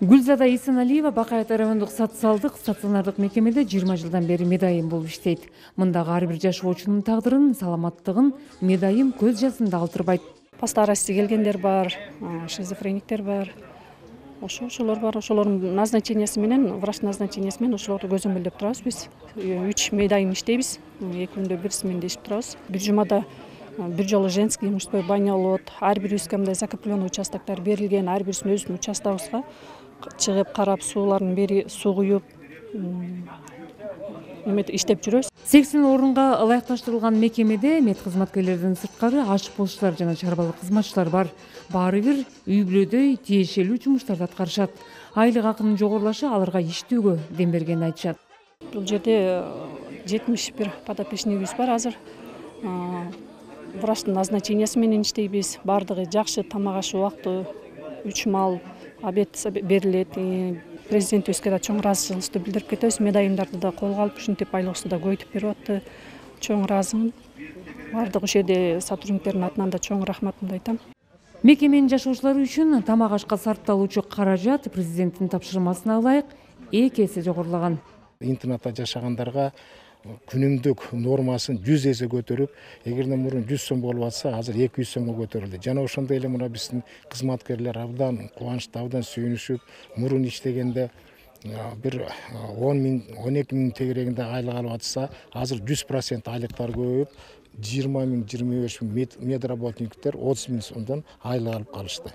Гүлзада Исеналиева Бакай ата райондук стационардык мекемеде 20 жылдан бери медайым болуп иштейт. Мындагы ар бир жашоочунун тагдырын, саламаттыгын медайым көз жасында калтырбайт. По старости келгендер бар, шизофрениктер бар. Ошолор бар, ошолордун назначениясы менен, врач назначениясы менен ошолорду көзөмөлдөп турабыз биз. 3 медайым иштейбиз. 2 күндө бирси менен иштеп турабыз. Бир жумада бир жолу женский мужской баня болот. Ар бирибизге мындай закрепленный участоктор берилген, ар бирибиздин өзүбүздүн участогубузга чыгып карап, сууларын бери суу куюп иштеп жүрөбүз. 80 орунга ылайыкташтырылган мекемеде мед кызматкерлердин сырткары ашпозчулар жана чарбалык кызматчылар бар. Баары бир үй бүлөдөй тиешелүү жумуштарды аткарышат. Айлык акынын жогорулашы аларга иштөөгө дем бергенин айтышат. Бул жерде 71 подопечныйыбыз бар азыр. Врачтын назначениясы менен иштейбиз. Бардыгы жакшы, тамак аш убакты 3 мал обед берилет. Президентибизге да чоң ыраазычылыгыбызды билдирип кетебиз. Медайымдарды да колго алып, ушинтип айлыгыбызды да көбөйтүп берип атты. Чоң ыраазымын. Бардык ушул жерде сотрудниктердин атынан да чоң рахматымды айтам. Мекеменин жашоочулары үчүн тамак ашка сарпталуучу каражат президенттин тапшырмасына ылайык 2 эсе жогорулаган. Интернатта жашагандарга күнүмдүк нормасын 100 эсе көтөрүп, эгерде мурун 100 сом болуп атса, азыр 200 сомго көтөрүлдү. Жана ошондой эле мына биздин кызматкерлер абдан кубанычта, абдан сүйүнүшүп, мурун иштегенде бир 10 миң, 12 миң тегерегинде айлык алып атса, азыр 100% айлыктар көбөйүп, 20 миң, 25 миң медработниктер 30 миң сомдон айлык алып калышты.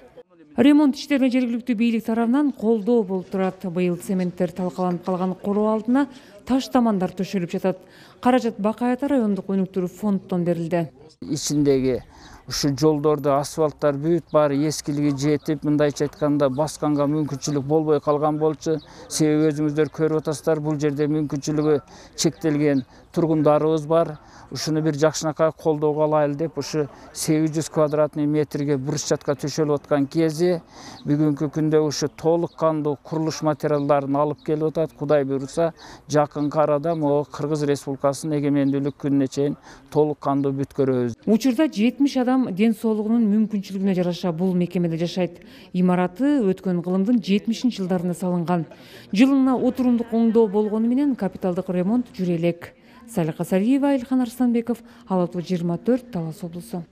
Ремонт иштерине жергиликтүү бийлик тарабынан колдоо болуп турат. Быйыл цементтер талкаланып калган короо алдына таш тамандар төшөлүп жатат. Каражат Бакай ата райондук өнүктүрүү фонддон берилди. Ичиндеги ушу жолдорду, асфальттар бүт баары эскилиги жетип, мындайча айтканда басканга мүмкүнчүлүк болбой калган болчу. Себеби өзүңүздөр көрүп атасыздар, бул жерде мүмкүнчүлүгү чектелген тургундарыбыз бар. Ушуну бир жакшынакай колдоого алайлы деп, ушу 800 квадратный метрге брусчатка төшөлүп аткан кези бүгүнкү күндө ушу толук кандуу курулуш материалдарын алып келип атат. Кудай буйруса, жакынкы арада могу Кыргыз Республикасынын эгемендүүлүк күнүнө чейин толук кандуу бүт көрөбүз. Учурда 70 адам ден соолугунун мүмкүнчүлүгүнө жараша бул мекемеде жашайт. Имараты өткөн кылымдын 70-жылдарында салынган. Жылына отурундук оңдоо болгону менен капиталдык ремонт жүрө элек. Салиха Сариева, Илхан Арстанбеков, Ала ТВ 24, Талас облусу.